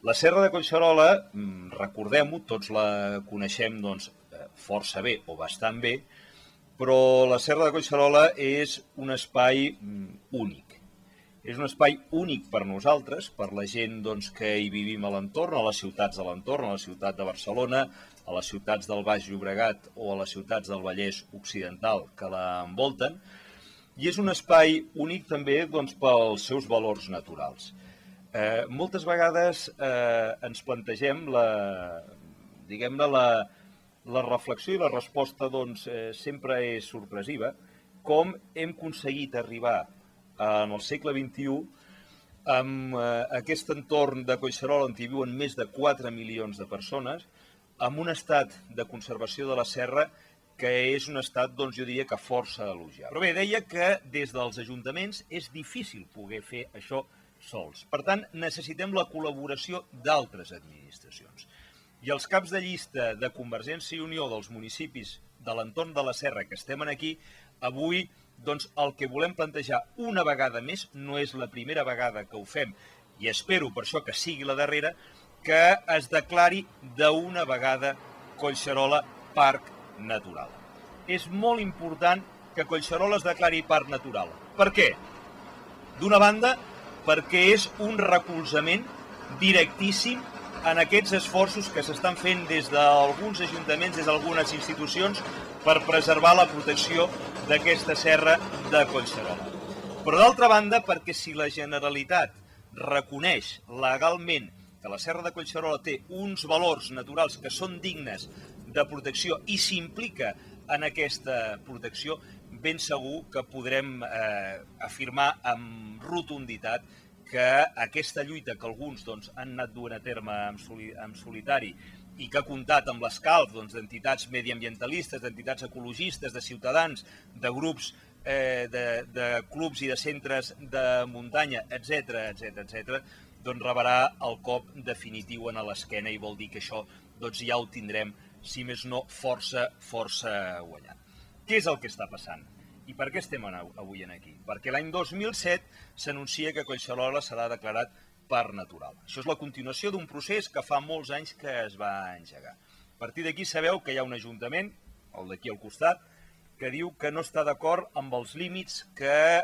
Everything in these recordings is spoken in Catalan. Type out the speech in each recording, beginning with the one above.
La serra de Collserola, recordem-ho, tots la coneixem força bé o bastant bé, però la serra de Collserola és un espai únic. És un espai únic per nosaltres, per la gent que hi vivim a l'entorn, a les ciutats de l'entorn, a la ciutat de Barcelona, a les ciutats del Baix Llobregat o a les ciutats del Vallès Occidental que l'envolten, i és un espai únic també pels seus valors naturals. Moltes vegades ens plantegem la reflexió i la resposta sempre és sorpresiva, com hem aconseguit arribar en el segle XXI amb aquest entorn de Collserola on hi viuen més de 4 milions de persones, amb un estat de conservació de la serra que és un estat, jo diria que força elogiable. Però bé, deia que des dels ajuntaments és difícil poder fer això sols. Per tant, necessitem la col·laboració d'altres administracions. I els caps de llista de Convergència i Unió dels municipis de l'entorn de la serra que estem aquí, avui el que volem plantejar una vegada més, no és la primera vegada que ho fem, i espero per això que sigui la darrera, que es declari d'una vegada Collserola Parc Natural. És molt important que Collserola es declari parc natural. Per què? D'una banda, perquè és un recolzament directíssim en aquests esforços que s'estan fent des d'alguns ajuntaments, des d'algunes institucions, per preservar la protecció d'aquesta serra de Collserola. Però d'altra banda, perquè si la Generalitat reconeix legalment que la serra de Collserola té uns valors naturals que són dignes de protecció i s'implica en aquesta protecció, ben segur que podrem afirmar amb rotunditat que aquesta lluita que alguns han anat duent a terme en solitari i que ha comptat amb l'escalf d'entitats mediambientalistes, d'entitats ecologistes, de ciutadans, de grups, de clubs i de centres de muntanya, etc., rebrà el cop definitiu a l'esquena i vol dir que això ja ho tindrem, si més no, força guanyat. Què és el que està passant? I per què estem avui aquí? Perquè l'any 2007 s'anuncia que Collserola serà declarat parc natural. Això és la continuació d'un procés que fa molts anys que es va engegar. A partir d'aquí sabeu que hi ha un ajuntament, el d'aquí al costat, que diu que no està d'acord amb els límits que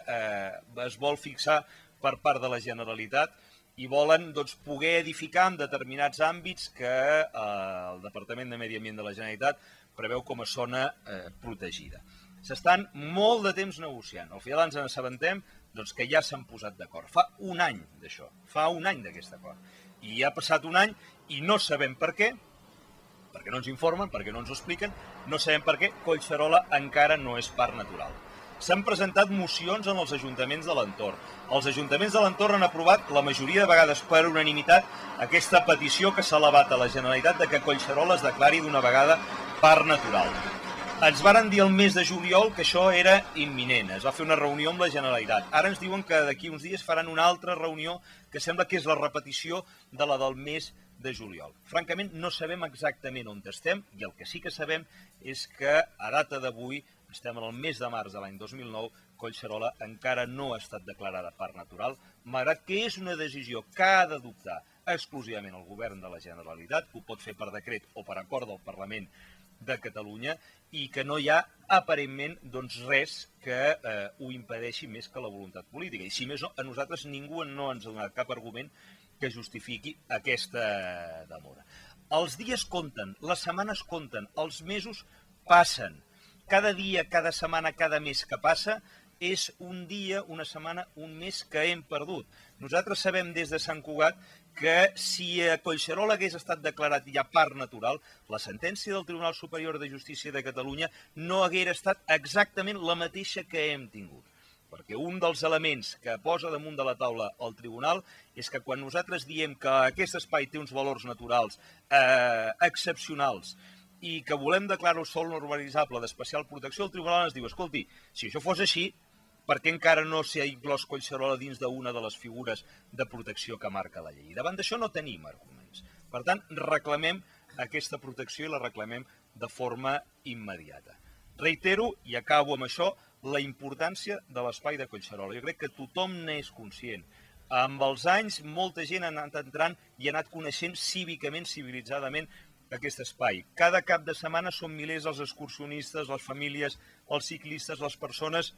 es vol fixar per part de la Generalitat i volen poder edificar en determinats àmbits que el Departament de Medi Ambient de la Generalitat preveu com a zona protegida. S'estan molt de temps negociant. Al final ens assabentem que ja s'han posat d'acord. Fa un any d'això, fa un any d'aquest acord. I ha passat un any i no sabem per què, perquè no ens informen, perquè no ens ho expliquen, no sabem per què Collserola encara no és parc natural. S'han presentat mocions en els ajuntaments de l'entorn. Els ajuntaments de l'entorn han aprovat la majoria de vegades per unanimitat aquesta petició que s'ha elevat a la Generalitat de que Collserola es declari d'una vegada parc natural. Ens varen dir el mes de juliol que això era imminent, es va fer una reunió amb la Generalitat. Ara ens diuen que d'aquí uns dies faran una altra reunió que sembla que és la repetició de la del mes de juliol. Francament, no sabem exactament on estem i el que sí que sabem és que a data d'avui, estem en el mes de març de l'any 2009, Collserola encara no ha estat declarada parc natural, malgrat que és una decisió que ha d'adoptar exclusivament el govern de la Generalitat, que ho pot fer per decret o per acord del Parlament de Catalunya, i que no hi ha aparentment res que ho impedeixi més que la voluntat política. I si més no, a nosaltres ningú no ens ha donat cap argument que justifiqui aquesta demora. Els dies compten, les setmanes compten, els mesos passen. Cada dia, cada setmana, cada mes que passa és un dia, una setmana, un mes que hem perdut. Nosaltres sabem des de Sant Cugat que si a Collserola hagués estat declarat ja parc natural, la sentència del Tribunal Superior de Justícia de Catalunya no haguera estat exactament la mateixa que hem tingut. Perquè un dels elements que posa damunt de la taula el Tribunal és que quan nosaltres diem que aquest espai té uns valors naturals excepcionals i que volem declarar el sòl no urbanitzable d'especial protecció, el Tribunal ens diu, escolti, si això fos així, per què encara no s'ha inclòs Collserola dins d'una de les figures de protecció que marca la llei? Davant d'això no tenim arguments. Per tant, reclamem aquesta protecció i la reclamem de forma immediata. Reitero, i acabo amb això, la importància de l'espai de Collserola. Jo crec que tothom n'és conscient. Amb els anys, molta gent ha anat entrant i ha anat coneixent cívicament, civilitzadament, aquest espai. Cada cap de setmana són milers els excursionistes, les famílies, els ciclistes, les persones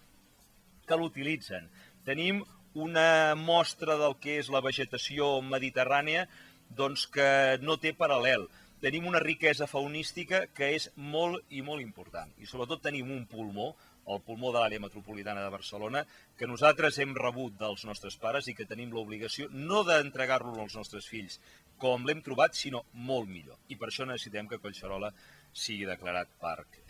que l'utilitzen. Tenim una mostra del que és la vegetació mediterrània que no té paral·lel. Tenim una riquesa faunística que és molt i molt important. I sobretot tenim un pulmó, el pulmó de l'àrea metropolitana de Barcelona, que nosaltres hem rebut dels nostres pares i que tenim l'obligació no d'entregar-lo als nostres fills com l'hem trobat, sinó molt millor. I per això necessitem que Collserola sigui declarat parc.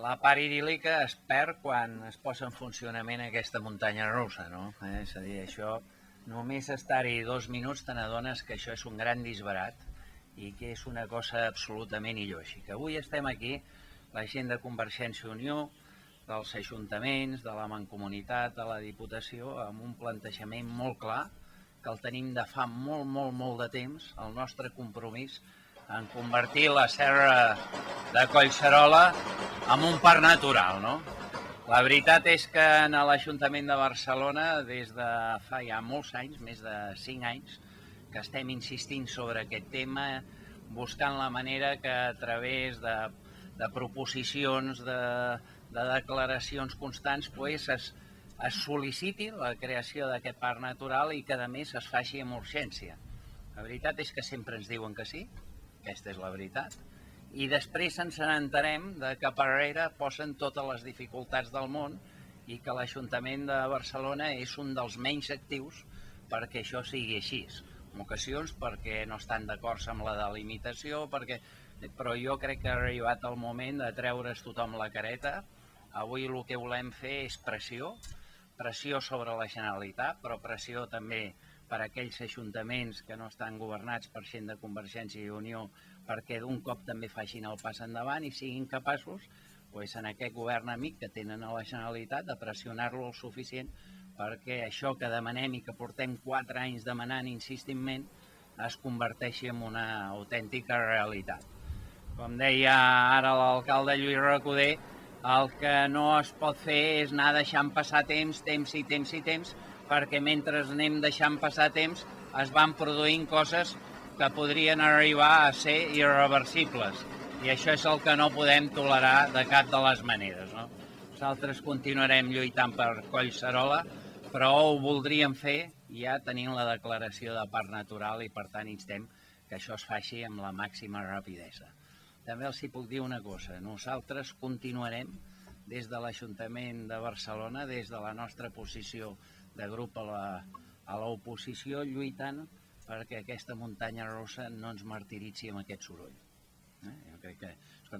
La part idíl·lica es perd quan es posa en funcionament aquesta muntanya russa, no? És a dir, això, només estar-hi 2 minuts te n'adones que això és un gran disbarat i que és una cosa absolutament il·lògica. Avui estem aquí, la gent de Convergència i Unió, dels ajuntaments, de la Mancomunitat, de la Diputació, amb un plantejament molt clar, que el tenim de fa molt de temps, el nostre compromís en convertir la serra de Collserola en un parc natural, no? La veritat és que en l'Ajuntament de Barcelona, des de fa ja molts anys, més de 5 anys, que estem insistint sobre aquest tema, buscant la manera que a través de proposicions, de declaracions constants, es sol·liciti la creació d'aquest parc natural i que a més es faci amb urgència. La veritat és que sempre ens diuen que sí, aquesta és la veritat, i després ens n'entenem que per darrere posen totes les dificultats del món i que l'Ajuntament de Barcelona és un dels menys actius perquè això sigui així. En ocasions perquè no estan d'acord amb la delimitació, però jo crec que ha arribat el moment de treure's tothom la careta. Avui el que volem fer és pressió sobre la Generalitat, però pressió també per a aquells ajuntaments que no estan governats per gent de Convergència i Unió perquè d'un cop també facin el pas endavant i siguin capaços en aquest govern amic que tenen a la Generalitat de pressionar-lo el suficient perquè això que demanem i que portem 4 anys demanant insistentment es converteixi en una autèntica realitat. Com deia ara l'alcalde Lluís Recoder, el que no es pot fer és anar deixant passar temps, perquè mentre anem deixant passar temps es van produint coses que podrien arribar a ser irreversibles. I això és el que no podem tolerar de cap de les maneres. Nosaltres continuarem lluitant per Collserola, però ho voldríem fer ja tenint la declaració de parc natural i per tant instem que això es faci amb la màxima rapidesa. També els puc dir una cosa, nosaltres continuarem des de l'Ajuntament de Barcelona, des de la nostra posició de grup a l'oposició, lluitant perquè aquesta muntanya russa no ens martiritzi amb aquest soroll. Jo crec que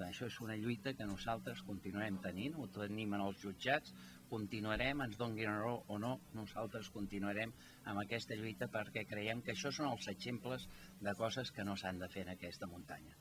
això és una lluita que nosaltres continuarem tenint, ho tenim en els jutjats, continuarem, ens donguin raó o no, nosaltres continuarem amb aquesta lluita perquè creiem que això són els exemples de coses que no s'han de fer en aquesta muntanya.